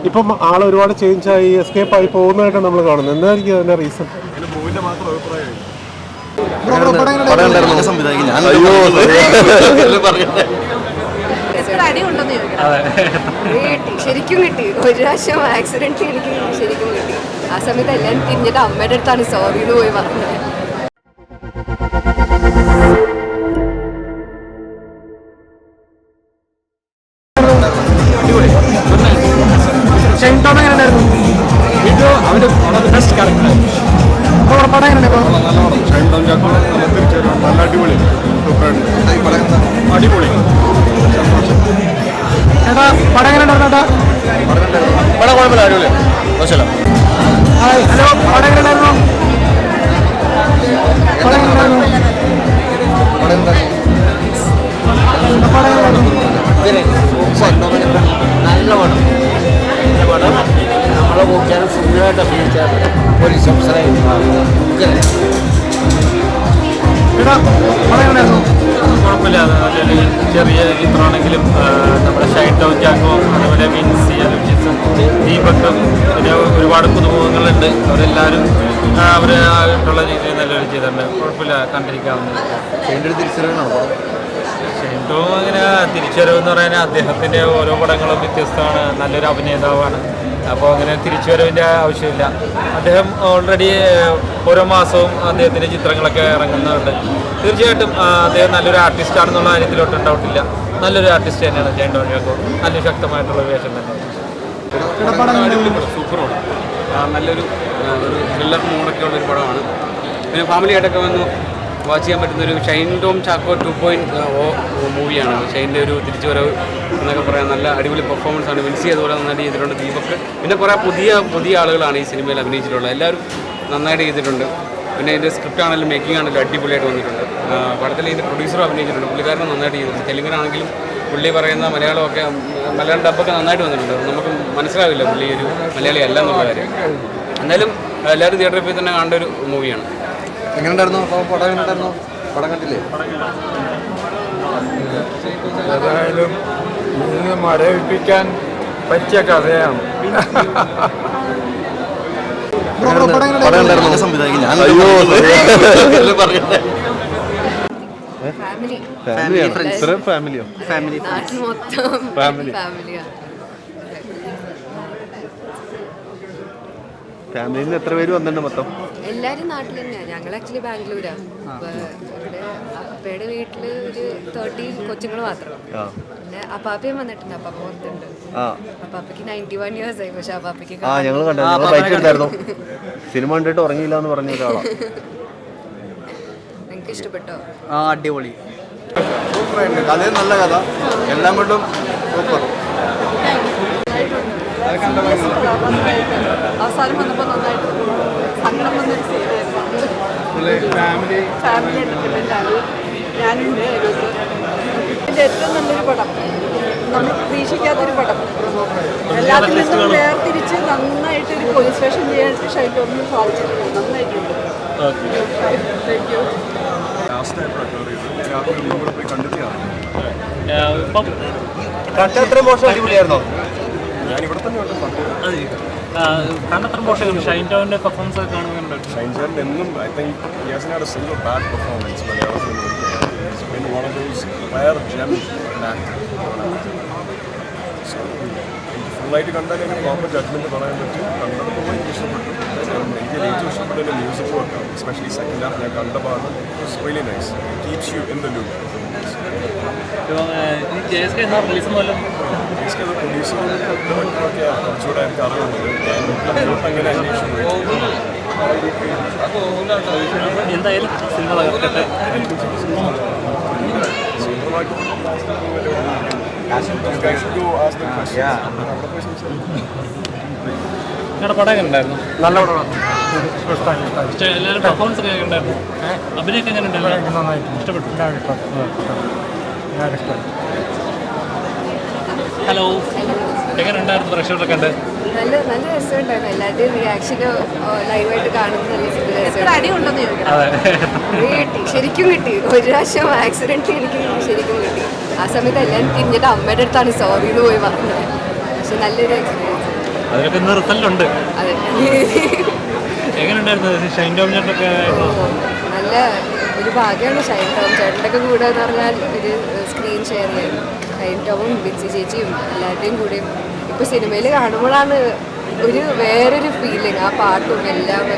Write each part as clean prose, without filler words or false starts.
ഇപ്പം ആൾ ഒരുപാട് ചേഞ്ച് ആയി എസ്കേപ്പ് ആയി പോകുന്നതായിട്ടാണ് നമ്മൾ കാണുന്നത്. എന്തായിരിക്കും അതിന്റെ റീസൺ? ശരിക്കും കിട്ടി. ഒരു പ്രാവശ്യം ആക്സിഡന്റ് എനിക്ക് ശരിക്കും കിട്ടി. ആ സമയത്ത് എല്ലാവരും തിരിഞ്ഞിട്ട് അമ്മയുടെ അടുത്താണ് സോറി എന്ന് പോയി പറഞ്ഞത്. നമ്മളെ നോക്കിയാലും ഫുള്ളായിട്ട് അഭിനയിച്ചാൽ ഒരു കുഴപ്പമില്ല. നല്ലൊരു ചെറിയ ചിത്രമാണെങ്കിലും നമ്മുടെ ഷൈൻ ടോം ചാക്കോ, അതുപോലെ വിൻസി, ദീപക്കും, പിന്നെ ഒരുപാട് പുതുമുഖങ്ങളുണ്ട്. അവരെല്ലാവരും അവരായിട്ടുള്ള രീതിയിൽ നല്ലൊരു ചെയ്തിട്ടുണ്ട്. കുഴപ്പമില്ല, കണ്ടിരിക്കാവുന്നത്. ഷൈൻ ടോം അങ്ങനെ തിരിച്ചുവരവെന്ന് പറയാൻ അദ്ദേഹത്തിൻ്റെ ഓരോ പടങ്ങളും വ്യത്യസ്തമാണ്. നല്ലൊരു അഭിനേതാവാണ്. അപ്പോൾ അങ്ങനെ തിരിച്ചുവരവിൻ്റെ ആവശ്യമില്ല. അദ്ദേഹം ഓൾറെഡി ഓരോ മാസവും അദ്ദേഹത്തിൻ്റെ ചിത്രങ്ങളൊക്കെ ഇറങ്ങുന്നുണ്ട്. തീർച്ചയായിട്ടും അദ്ദേഹം നല്ലൊരു ആർട്ടിസ്റ്റാണെന്നുള്ള കാര്യത്തിലോട്ട് ഡൗട്ടില്ല. നല്ലൊരു ആർട്ടിസ്റ്റ് തന്നെയാണ് ഷൈൻ ടോം ചാക്കോ. നല്ല ശക്തമായിട്ടുള്ള വേഷം തന്നെ. സൂപ്പറാണ്. നല്ലൊരു ത്രില്ലർ മൂഡൊക്കെ ഉള്ളൊരു പടമാണ്. പിന്നെ ഫാമിലിയായിട്ടൊക്കെ വന്ന് വാച്ച് ചെയ്യാൻ പറ്റുന്നൊരു ഷൈൻ ടോം ചാക്കോ 2.0 മൂവിയാണ്. ഷൈൻ്റെ ഒരു തിരിച്ചുവരവ് എന്നൊക്കെ പറയാൻ നല്ല അടിപൊളി പെർഫോമൻസാണ്. വിൻസി അതുപോലെ നന്നായിട്ട് ചെയ്തിട്ടുണ്ട്. ദീപക്, പിന്നെ കുറേ പുതിയ ആളുകളാണ് ഈ സിനിമയിൽ അഭിനയിച്ചിട്ടുള്ളത്. എല്ലാവരും നന്നായിട്ട് ചെയ്തിട്ടുണ്ട്. പിന്നെ ഇതിൻ്റെ സ്ക്രിപ്റ്റ് ആണെങ്കിലും മേക്കിംഗ് ആണെങ്കിലും അടിപൊളിയായിട്ട് വന്നിട്ടുണ്ട്. പടത്തിൽ ഇതിൻ്റെ പ്രൊഡ്യൂസറും അഭിനയിച്ചിട്ടുണ്ട്. പുള്ളിക്കാരനും നന്നായിട്ട് ചെയ്തിട്ടുണ്ട്. തെലുങ്കിനാണെങ്കിലും പുള്ളി പറയുന്ന മലയാളമൊക്കെ മലയാളം ഡബ്ബൊക്കെ നന്നായിട്ട് വന്നിട്ടുണ്ട്. നമുക്ക് മനസ്സിലാവില്ല പുള്ളി ഒരു മലയാളി അല്ല എന്നുള്ള കാര്യം. എന്തായാലും എല്ലാവരും തിയേറ്ററിൽ പോയി തന്നെ കാണേണ്ട ഒരു മൂവിയാണ്. എങ്ങനെയുണ്ടായിരുന്നു? അപ്പോൾ പടം എങ്ങനെയുണ്ടായിരുന്നു? പടം കണ്ടില്ലേ? ഏതായാലും ഇതിന് മരവിപ്പിക്കാൻ പറ്റിയ കഥയാണ്. ഫാമിലിയിൽ നിന്ന് എത്ര പേര് വന്നിട്ടുണ്ട് മൊത്തം? എല്ലാവരും നാട്ടിൽ തന്നെയാണ്. ഞങ്ങൾ ആക്ച്വലി ബാംഗ്ലൂരാണ്. അപ്പോൾ ഇവിടെ അപ്പയുടെ വീട്ടിൽ ഒരു 30 കൊച്ചുങ്ങൾ മാത്രം. പിന്നെ അപ്പാപ്പയും വന്നിട്ടുണ്ട്. അപ്പാപ്പ പുറത്തുണ്ട്. അപ്പാപ്പയ്ക്ക് 91 years ആയി. പക്ഷെ അപ്പാപ്പയ്ക്ക് ഞങ്ങൾ കണ്ടായിരുന്നു. സിനിമ കണ്ടിട്ട് ഉറങ്ങിയില്ല എന്ന് പറഞ്ഞ ഒരാളാണ്. നിങ്ങൾക്ക് ഇഷ്ടപ്പെട്ടോ? അടിപൊളി, കഥയും നല്ല കഥ, എല്ലാം കൊണ്ടും സൂപ്പർ. അവസാനം വന്നപ്പോൾ നന്നായിട്ട് സങ്കടം വന്നൊരു സീനായിരുന്നു. ഫാമിലി എൻ്റർടൈൻമെൻറ്റാണ്. ഞാനുണ്ട്. ഇതിൻ്റെ ഏറ്റവും നല്ലൊരു പടം, നമ്മൾ പ്രതീക്ഷിക്കാത്തൊരു പടം. എല്ലാത്തിൽ നിന്നും വേർതിരിച്ച് നന്നായിട്ടൊരു പോലീസ് സ്റ്റേഷൻ ചെയ്യാൻ ഷൈൻ ടോമിന് സാധിച്ചിട്ടുണ്ട്. നന്നായിട്ടുണ്ട്. Thank you. എത്ര മോശം അടിപൊളിയായിരുന്നോ? കണ്ടത്ര മോശം. ഷൈൻ ടോമിൻ്റെ പെർഫോമൻസ് ഒക്കെ കാണുന്നുണ്ട്. ഷൈൻ ചേട്ടൻ എന്നും I think he hasn't had a single bad performance മലയാള സിനിമയിൽ. He's been one of those rare gems in acting. ഫുള്ളായിട്ട് കണ്ടാൽ എനിക്ക് പ്രോപ്പർ ജഡ്ജ്മെൻറ്റ് പറയാൻ പറ്റും. കണ്ടപ്പോൾ എനിക്ക് ഇഷ്ടപ്പെട്ടു. എനിക്ക് ഏറ്റവും ഇഷ്ടപ്പെട്ട മ്യൂസിക് വർക്കാണ്. എസ്പെഷ്യലി സെക്കൻഡ് ഹാഫ് ഞാൻ കണ്ട ഭാഗം it's really nice. It keeps you in the loop. JSK പ്രൊഡ്യൂസറൊക്കെ കുറച്ചുകൂടെ എനിക്ക് അറിയുന്നത്. അങ്ങനെ അന്വേഷിച്ചു. എന്തായാലും സിനിമ തകർക്കട്ടെ. നിങ്ങളുടെ പടം എങ്ങനെ ഉണ്ടായിരുന്നു? നല്ല പടമാണ്. എല്ലാവരും പെർഫോമൻസ് ഒക്കെ എങ്ങനെ ഉണ്ടായിരുന്നു? അഭിനയൊക്കെ എങ്ങനെ ഉണ്ടായിരുന്നു? നന്നായിട്ട് ഇഷ്ടപ്പെട്ടു. എല്ലാവരും ഇഷ്ടപ്പെട്ടു. ഹലോ, എങ്ങനെ ഉണ്ടായിരുന്നു പ്രേക്ഷകരൊക്കെ കണ്ട്? നല്ല രസമുണ്ടായിരുന്നു. എല്ലാവരുടെയും റിയാക്ഷന് ലൈവായിട്ട് കാണുന്ന അടി ഉണ്ടെന്ന് കിട്ടി. ശരിക്കും കിട്ടി. ഒരു പ്രാവശ്യം ആക്സിഡന്റ് എനിക്ക് ശരിക്കും കിട്ടി. ആ സമയത്ത് എല്ലാവരും തിരിഞ്ഞിട്ട് അമ്മയുടെ അടുത്താണ് സോറി എന്ന് പോയി പറഞ്ഞത്. പക്ഷെ നല്ലൊരു എക്സ്പീരിയൻസ്. അതിനൊക്കെ ഇന്ന് റിസൾട്ട് ഉണ്ട്. അതെ. എങ്ങനെയുണ്ടായിരുന്നു ഷൈൻ ടോം ചേട്ടനൊക്കെ? നല്ല ഒരു ഭാഗ്യമാണ് ഷൈൻ ടോം ചേട്ടൻ്റെ ഒക്കെ കൂടെ എന്ന് പറഞ്ഞാൽ ഒരു സ്ക്രീൻ ഷെയർ ചെയ്യാൻ ഷൈൻ ടോമും ബിൻസി ചേച്ചിയും എല്ലാവരുടെയും കൂടെയും ഇപ്പോൾ സിനിമയിൽ കാണുമ്പോഴാണ് ഒരു വേറൊരു ഫീലിംഗ്. ആ പാട്ടും എല്ലാം ഒക്കെ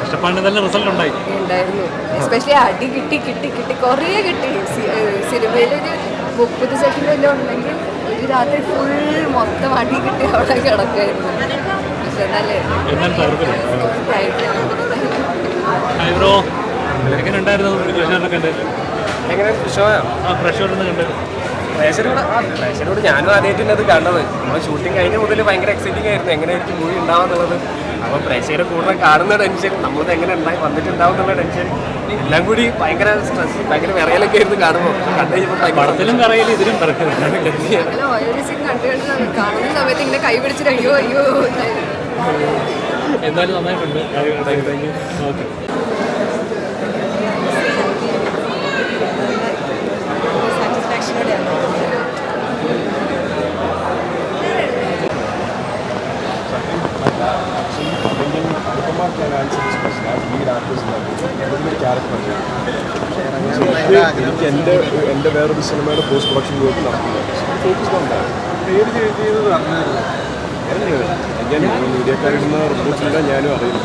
കഷ്ടപ്പാടിന് നല്ല റിസൾട്ട് ഉണ്ടായിരുന്നു. എസ്പെഷ്യലി അടി കിട്ടി കുറേ കിട്ടി. സിനിമയിലൊരു 30 സെക്കൻഡ് വല്ലതും ഉണ്ടെങ്കിൽ ഒരു രാത്രി ഫുൾ മൊത്തം അടി കിട്ടി അവിടെ കിടക്കുമായിരുന്നു. പക്ഷെ പ്രേക്ഷകരോട് ഞാനും ആദ്യമായിട്ടാണ് അത് കണ്ടത്. നമ്മൾ ഷൂട്ടിംഗ് കഴിഞ്ഞ മുതൽ ഭയങ്കര എക്സൈറ്റിംഗ് ആയിരുന്നു എങ്ങനെയായിരിക്കും മൂവി ഉണ്ടാവാന്നുള്ളത്. അപ്പോൾ പ്രേക്ഷകരെ കൂടുതൽ കാണുന്ന ടെൻഷൻ, നമ്മളത് എങ്ങനെ ഉണ്ടായി വന്നിട്ടുണ്ടാവും എന്നുള്ള ടെൻഷൻ എല്ലാം കൂടി ഭയങ്കര സ്ട്രെസ്, ഭയങ്കര വിറയലൊക്കെ ആയിരുന്നു കാണുമ്പോൾ. കണ്ടു പടത്തിലും പറയല് ഇതിലും ഓരോ സീൻ കാണുന്ന സമയത്ത് ഇങ്ങനെ കൈ പിടിച്ചിട്ട് അയ്യോ അയ്യോ. എന്തായാലും നന്നായിട്ടുണ്ട്. ഓക്കെ. എനിക്ക് എൻ്റെ വേറൊരു സിനിമയുടെ പോസ്റ്റ് പ്രൊഡക്ഷൻ വർക്ക് നടത്തില്ല. പേര് ചേഞ്ച് ചെയ്തത് ഞാൻ മീഡിയക്കാരിടുന്ന റിപ്പോർട്ട്സില്ല ഞാനും അറിയുന്നു.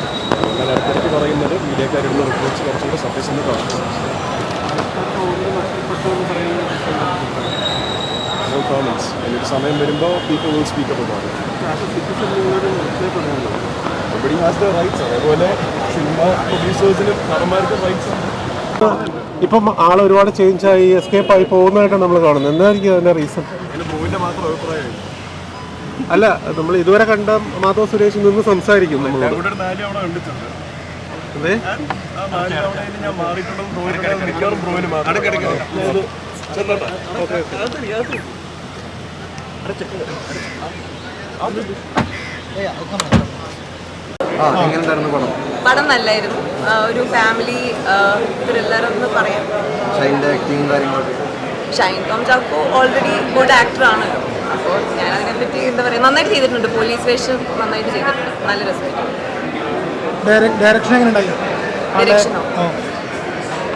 ഞാൻ അടുത്തിടയ്ക്ക് പറയുന്നത് മീഡിയക്കാരിടുന്ന റിപ്പോർട്ട്സ് കുറച്ചുകൂടെ സത്യസന്ധമാണ്. No Commons. എനിക്ക് സമയം വരുമ്പോൾ people will speak up about it. Every has the rights. അതേപോലെ സിനിമ പ്രൊഡ്യൂസേഴ്സിനും നടന്മാർക്ക് റൈറ്റ്സ് ഉണ്ട്. ഇപ്പം ആൾ ഒരുപാട് ചേഞ്ച് ആയി എസ്കേപ്പ് ആയി പോകുന്നതായിട്ടാണ് നമ്മൾ കാണുന്നത്. എന്തായിരിക്കും അതിൻ്റെ റീസൺ? എൻ്റെ മൂവിൻ്റെ മാത്രം അഭിപ്രായമായി. അല്ല, നമ്മൾ ഇതുവരെ കണ്ട മാധവ് സുരേഷ് നിന്ന് സംസാരിക്കും നമ്മൾ. അവിടെ ഒരു 4 തവണ കണ്ടിട്ടുണ്ട്. അതെ, ആ 4 തവണയിൽ ഞാൻ മാറിയിട്ടുണ്ടെന്ന് തോന്നിയിട്ട് മിക്കവാറും ബ്രോയിന് മാത്രം. എങ്ങനെയുണ്ടായിരുന്നു പടം? പടം നല്ലായിരുന്നു. ഒരു ഫാമിലി ത്രില്ലർ എന്ന് പറയാം. ഷൈൻ്റെ ആക്ടിങ് കാര്യങ്ങളൊക്കെ? ഷൈൻ ടോം ചാക്കോ ഓൾറെഡി ഗുഡ് ആക്ടറാണല്ലോ. അപ്പോൾ ഞാൻ അതിനെപ്പറ്റി എന്താ പറയുക, നന്നായിട്ട് ചെയ്തിട്ടുണ്ട്. പോലീസ് വേഷം നന്നായിട്ട് ചെയ്തിട്ടുണ്ട്. നല്ല രസമായിട്ടുണ്ട്. ഡയറക്ഷൻ എങ്ങനെ ഉണ്ടായി? ഡയറക്ഷനോ?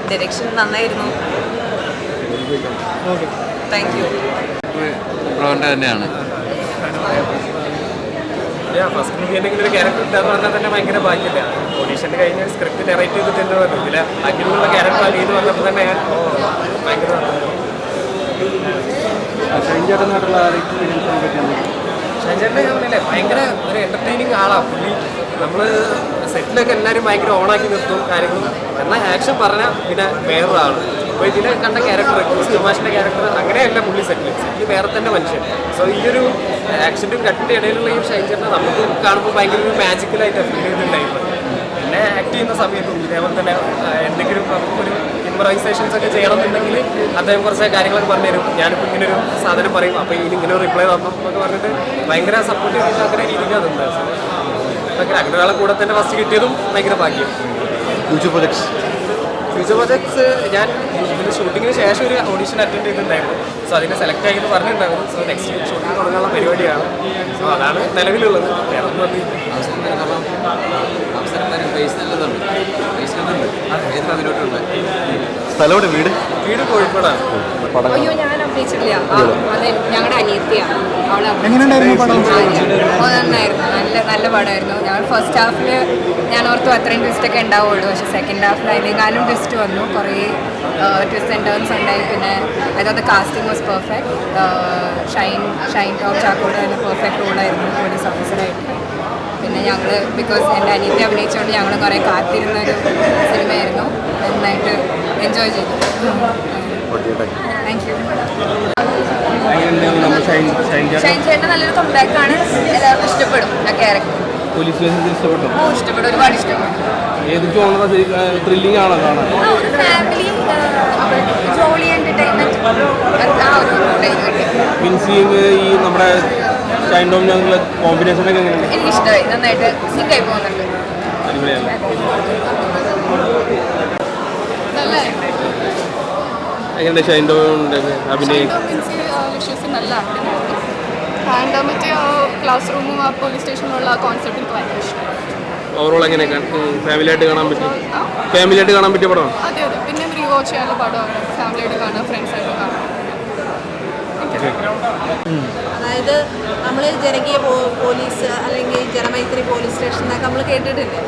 ഡയറക്ഷൻ നന്നായിരുന്നു. Thank you. തന്നെയാണ്. ഫസ്റ്റ് മൂവി എന്തെങ്കിലും ഒരു ക്യാരക്ടർ ഇട്ടാന്ന് പറഞ്ഞാൽ തന്നെ ഭയങ്കര ഭാഗ്യമില്ല. ഓഡീഷൻ്റെ കഴിഞ്ഞ സ്ക്രിപ്റ്റ് നെറേറ്റ് ചെയ്തിട്ട് തന്നെ പറഞ്ഞു. ഇതിൽ ബാക്കിയുള്ള ക്യാരക്ടർ അടിയെന്ന് പറഞ്ഞപ്പോൾ തന്നെ ഞാൻ ഭയങ്കര ഷൈൻചേട്ടനെ പറഞ്ഞില്ലേ ഭയങ്കര ഒരു എൻ്റർടൈനിങ് ആളാണ് പുള്ളി. നമ്മൾ സെറ്റിലൊക്കെ എല്ലാവരും ഭയങ്കര ഓണാക്കി നിർത്തും കാര്യങ്ങളും. എന്നാൽ ആക്ഷൻ പറഞ്ഞാൽ പിന്നെ വേറൊരാളാണ്. അപ്പോൾ ഇതിൽ കണ്ട ക്യാരക്ടർ ക്രിസ്തുമാഷിൻ്റെ ക്യാരക്ടർ അങ്ങനെയല്ല പുള്ളി സെറ്റിൽ വേറെ തന്നെ മനുഷ്യൻ. സോ ഈ ഒരു ആക്ഷൻ്റെ കട്ടിൻ്റെ ഇടയിലുള്ള ഈ ഷൈൻചേട്ടനെ നമുക്ക് കാണുമ്പോൾ ഭയങ്കര ഒരു മാജിക്കലായിട്ടാണ് ഫീൽ ചെയ്തിട്ടുണ്ടായിരുന്നു. പിന്നെ ആക്ട് ചെയ്യുന്ന സമയത്തും ഇതേപോലെ തന്നെ എന്തെങ്കിലും നമുക്കൊരു ഇംപ്രൈസേഷൻസ് ഒക്കെ ചെയ്യണമെന്നുണ്ടെങ്കിൽ അദ്ദേഹം കുറച്ച് കാര്യങ്ങളൊക്കെ പറഞ്ഞുതരും. ഞാനിപ്പോൾ ഇങ്ങനെ ഒരു സാധനം പറയും, അപ്പോൾ ഇതിന് ഇങ്ങനെ ഒരു റിപ്ലൈ തന്നു എന്നൊക്കെ പറഞ്ഞിട്ട് ഭയങ്കര സപ്പോർട്ട് ചെയ്തിട്ട് അങ്ങനെ രീതിക്ക് അതുണ്ട്. ഭയങ്കര അങ്ങനെ ഒരാളെ കൂടെ തന്നെ ഫസ്റ്റ് കിട്ടിയതും ഭയങ്കര ഭാഗ്യം. ഫ്യൂച്ചർ പ്രൊജക്ട്സ് ഞാൻ ഇതിൻ്റെ ഷൂട്ടിങ്ങിന് ശേഷം ഒരു ഓഡീഷൻ അറ്റൻഡ് ചെയ്തിട്ടുണ്ടായിരുന്നു. സോ അതിനെ സെലക്ട് ആയിട്ട് പറഞ്ഞിട്ടുണ്ടായിരുന്നു. സോ നെക്സ്റ്റ് ഷൂട്ടിങ് തുടങ്ങാനുള്ള പരിപാടിയാണ്. സോ അതാണ് നിലവിലുള്ളത്. വേറെ ഒന്നും സ്ഥലം വീട് കോഴിക്കോടാണ്. അയ്യോ ഞാൻ അഭിനയിച്ചിട്ടില്ല. അതെ, ഞങ്ങളുടെ അനിയത്തിയാണ് അവളെ. എങ്ങനെയുണ്ടായിരുന്നു പടം? നന്നായിരുന്നു. നല്ല പടമായിരുന്നു. ഞങ്ങൾ ഫസ്റ്റ് ഹാഫിൽ ഞാൻ ഓർത്തു അത്രയും ട്വിസ്റ്റൊക്കെ ഉണ്ടാവുള്ളൂ. പക്ഷേ സെക്കൻഡ് ഹാഫിൽ അതിനേക്കാളും ട്വിസ്റ്റ് വന്നു. കുറേ ട്വിസ്റ്റ് ആൻഡ് ടേൺസ് ഉണ്ടായി. പിന്നെ അതായത് casting was perfect. Shine Tom ചാക്കോയുടെ തന്നെ പെർഫെക്റ്റ് റോളായിരുന്നു പോലീസ് ഓഫീസറായിട്ട്. പിന്നെ ഞങ്ങൾ ബിക്കോസ് എൻ്റെ അനിയത്തി അഭിനയിച്ചുകൊണ്ട് ഞങ്ങൾ കുറേ കാത്തിരുന്നൊരു സിനിമയായിരുന്നു. നന്നായിട്ട് എൻജോയ് ചെയ്തു. Thank you. ഷൈൻ ചേട്ടൻ നല്ലൊരു കംബാക്കാണ്. എല്ലാവർക്കും ഇഷ്ടപ്പെടും ആ ക്യാരക്ടർ. ഇഷ്ടപ്പെടും, ഒരുപാട് ഇഷ്ടപ്പെടും. ത്രില്ലിംഗ് ആണോ കാണാൻ? ഒരു ഫാമിലി ജോളി എൻ്റർടൈൻമെൻറ്റ് ആ ഒരു മിൻസിയും ഈ നമ്മുടെ ഷൈൻ ടോം ഞങ്ങളുടെ കോമ്പിനേഷനൊക്കെ എങ്ങനെയാണ്? എനിക്കിഷ്ടമായി. നന്നായിട്ട് സിങ്ക് ആയി പോകുന്നുണ്ട്. അടിപൊളിയാണ്. എങ്ങനെ ഷൈൻ ടോമിൻ്റെ അഭിനയം? ഷൈൻ ടോം ക്ലാസ് റൂമും ആ പോലീസ് സ്റ്റേഷനിലുള്ള കോൺസെപ്റ്റ് എനിക്ക് ഭയങ്കര ഇഷ്ടമാണ്. ഓവറോൾ എങ്ങനെയൊക്കെ ഫാമിലിയായിട്ട് കാണാൻ പറ്റും? ഫാമിലിയായിട്ട് കാണാൻ പറ്റിയ പടമാണ്. അതെ അതെ, പിന്നെ റീവാച്ച് ചെയ്യാനുള്ള പടമാണ്. ഫാമിലിയായിട്ട് കാണുക, ഫ്രണ്ട്സായിട്ട് കാണുക. അതായത് നമ്മൾ ജനകീയ പോലീസ് അല്ലെങ്കിൽ ജനമൈത്രി പോലീസ് സ്റ്റേഷൻ എന്നൊക്കെ നമ്മൾ കേട്ടിട്ടില്ലേ?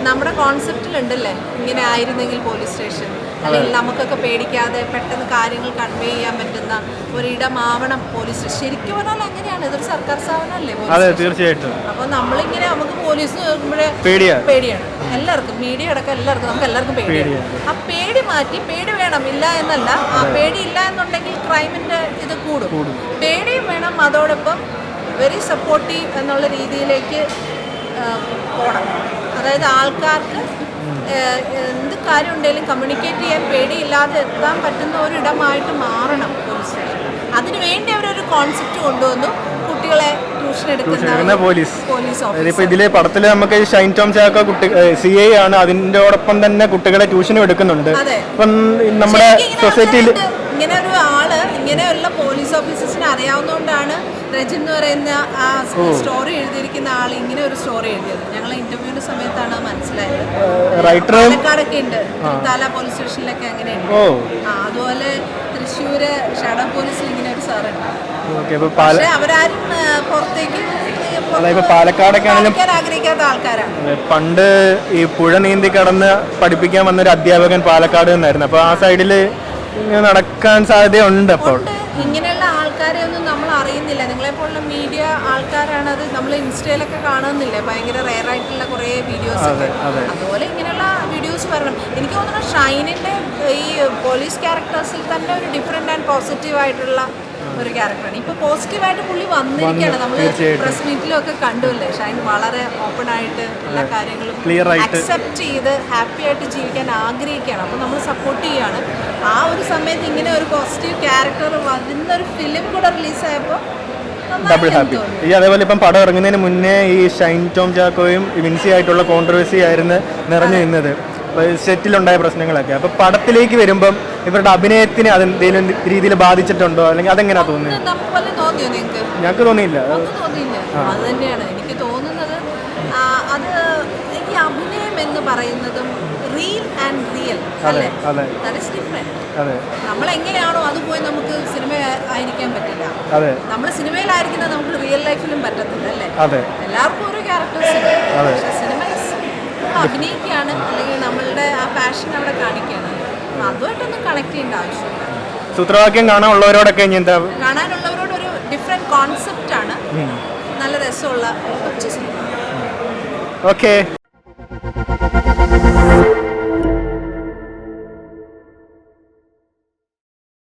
നമ്മുടെ കോൺസെപ്റ്റിലുണ്ടല്ലേ ഇങ്ങനെ ആയിരുന്നെങ്കിൽ പോലീസ് സ്റ്റേഷൻ, അല്ലെങ്കിൽ നമുക്കൊക്കെ പേടിക്കാതെ പെട്ടെന്ന് കാര്യങ്ങൾ കൺവേ ചെയ്യാൻ പറ്റുന്ന ഒരിടമാവണം പോലീസ് സ്റ്റേഷൻ. ശരിക്കും പറഞ്ഞാൽ അങ്ങനെയാണ്, ഇതൊരു സർക്കാർ സ്ഥാപനമല്ലേ പോലീസ്. തീർച്ചയായിട്ടും. അപ്പോൾ നമ്മളിങ്ങനെ നമുക്ക് പോലീസ് നോക്കുമ്പോഴേ പേടിയാണ് എല്ലാവർക്കും, മീഡിയ അടക്കം എല്ലാവർക്കും, നമുക്ക് എല്ലാവർക്കും പേടിയാണ്. ആ പേടി മാറ്റി, പേടി വേണം, ഇല്ല എന്നല്ല, ആ പേടി ഇല്ല എന്നുണ്ടെങ്കിൽ ക്രൈമിൻ്റെ ഇത് കൂടും. പേടിയും വേണം, അതോടൊപ്പം വെരി സപ്പോർട്ടീവ് എന്നുള്ള രീതിയിലേക്ക് പോകണം. അതായത് ആൾക്കാർക്ക് എന്ത് കാര്യം ഉണ്ടെങ്കിലും കമ്മ്യൂണിക്കേറ്റ് ചെയ്യാൻ പേടിയില്ലാതെ എത്താൻ പറ്റുന്ന ഒരിടമായിട്ട് മാറണം പോലീസ് സ്റ്റേഷൻ. അതിനുവേണ്ടി അവരൊരു കോൺസെപ്റ്റ് കൊണ്ടുവന്നു, കുട്ടികളെ ട്യൂഷൻ എടുക്കുന്ന പോലീസ് ഇപ്പൊ ഇതിലെ പടത്തില് നമുക്ക് ഷൈൻ ടോം ചാക്കോ CI ആണ്, അതിൻ്റെയോടൊപ്പം തന്നെ കുട്ടികളെ ട്യൂഷനും എടുക്കുന്നുണ്ട്. ഇപ്പം നമ്മുടെ സൊസൈറ്റിയിൽ ഇങ്ങനെ ഒരു ആള്, ഇങ്ങനെയുള്ള പോലീസ് ഓഫീസേഴ്സിനെ അറിയാവുന്നതുകൊണ്ടാണ് രജൻ എന്ന് പറയുന്ന ആ സ്റ്റോറി എഴുതിയിരിക്കുന്ന ആൾ ഇങ്ങനെ ഒരു സ്റ്റോറി എഴുതിയത്. ഞങ്ങൾ ഇന്റർവ്യൂവിന്റെ സമയത്താണ് മനസ്സിലായത്. പാലക്കാടൊക്കെ ഉണ്ട്, തല പോലീസ് സ്റ്റേഷനിലൊക്കെ അങ്ങനെ ഉണ്ട്. അതുപോലെ തൃശ്ശൂര് ഷാഡോ പോലീസിൽ ഇങ്ങനെ ഒരു സാറുണ്ട്. പക്ഷെ അവരാരും പുറത്തേക്ക് പാലക്കാടൊക്കെ ആഗ്രഹിക്കാത്ത ആൾക്കാരാണ്. പണ്ട് ഈ പുഴ നീന്തി കടന്ന് പഠിപ്പിക്കാൻ വന്നൊരു അധ്യാപകൻ പാലക്കാട് നിന്നായിരുന്നു. അപ്പൊ ആ സൈഡില് നടക്കാൻ സാധ്യതയുണ്ട്. അപ്പോൾ ഇങ്ങനെയുള്ള ആൾക്കാരെ ഒന്നും നമ്മൾ അറിയുന്നില്ല. നിങ്ങളെപ്പോലുള്ള മീഡിയ ആൾക്കാരാണ് അത് നമ്മൾ ഇൻസ്റ്റയിലൊക്കെ കാണുന്നില്ലേ, ഭയങ്കര റെയർ ആയിട്ടുള്ള കുറേ വീഡിയോസ്. അതുപോലെ ഇങ്ങനെയുള്ള വീഡിയോസ് വരണം. എനിക്ക് തോന്നുന്നു ഷൈനിൻ്റെ ഈ പോലീസ് ക്യാരക്ടേഴ്സിൽ തന്നെ ഒരു ഡിഫറെൻ്റ് ആൻഡ് പോസിറ്റീവ് ആയിട്ടുള്ള ഒരു ക്യാരക്ടറാണ്. ഇപ്പോൾ പോസിറ്റീവായിട്ട് പുള്ളി വന്നിരിക്കുകയാണ്. നമ്മൾ പ്രസ് മീറ്റിലൊക്കെ കണ്ടുവല്ലേ, ഷൈൻ വളരെ ഓപ്പൺ ആയിട്ട് എല്ലാ കാര്യങ്ങളും അക്സെപ്റ്റ് ചെയ്ത് ഹാപ്പി ആയിട്ട് ജീവിക്കാൻ ആഗ്രഹിക്കുകയാണ്. അപ്പോൾ നമ്മൾ സപ്പോർട്ട് ചെയ്യുകയാണ്. ആ ഒരു സമയത്ത് ഇങ്ങനെ ഒരു പോസിറ്റീവ് ക്യാരക്ടർ വരുന്നൊരു ഫിലിം കൂടെ റിലീസായപ്പോൾ ഡബിൾ ഹാപ്പി. ഈ അതേപോലെ ഇപ്പം പടം ഇറങ്ങുന്നതിന് മുന്നേ ഈ ഷൈൻ ടോം ചാക്കോയും വിൻസി ആയിട്ടുള്ള കോൺട്രവേഴ്സി ആയിരുന്നു നിറഞ്ഞു നിന്നത്, സെറ്റിലുണ്ടായ പ്രശ്നങ്ങളൊക്കെ. അപ്പൊ പടത്തിലേക്ക് വരുമ്പം ഇവരുടെ അഭിനയത്തിന് അതെന്തെങ്കിലും രീതിയിൽ ബാധിച്ചിട്ടുണ്ടോ, അല്ലെങ്കിൽ അതെങ്ങനെയാ തോന്നുന്നത്? ഞങ്ങൾക്ക് തോന്നിയില്ല. അത് തന്നെയാണ് എനിക്ക് തോന്നുന്നത്. അത് ഈ അഭിനയം എന്ന് പറയുന്നതും റിയൽ ആൻഡ് റിയൽ അല്ലേ, ദാറ്റ് ഈസ് ഡിഫറെന്റ്. നമ്മൾ എങ്ങനെയാണോ അത് പോയി നമുക്ക് സിനിമ ആയിരിക്കാൻ പറ്റില്ല. നമ്മൾ സിനിമയിലായിരിക്കുന്നത് നമുക്ക് റിയൽ ലൈഫിലും പറ്റത്തില്ല അല്ലേ. എല്ലാവർക്കും ഓരോ ക്യാരക്ടേഴ്സ്. പക്ഷേ സിനിമ അഭിനയിക്കുകയാണ്, അല്ലെങ്കിൽ നമ്മളുടെ ആ പാഷൻ അവിടെ കാണിക്കുകയാണ്. അതുമായിട്ടൊന്നും കണക്ട് ചെയ്യേണ്ട ആവശ്യമില്ല. സൂത്രവാക്യം കാണാനുള്ളവരോടൊക്കെ കാണാനുള്ളവരോട് ഒരു ഡിഫറെന്റ് കോൺസെപ്റ്റ് ആണ്. നല്ല രസമുള്ള കൊച്ചു സിനിമ. ഓക്കെ.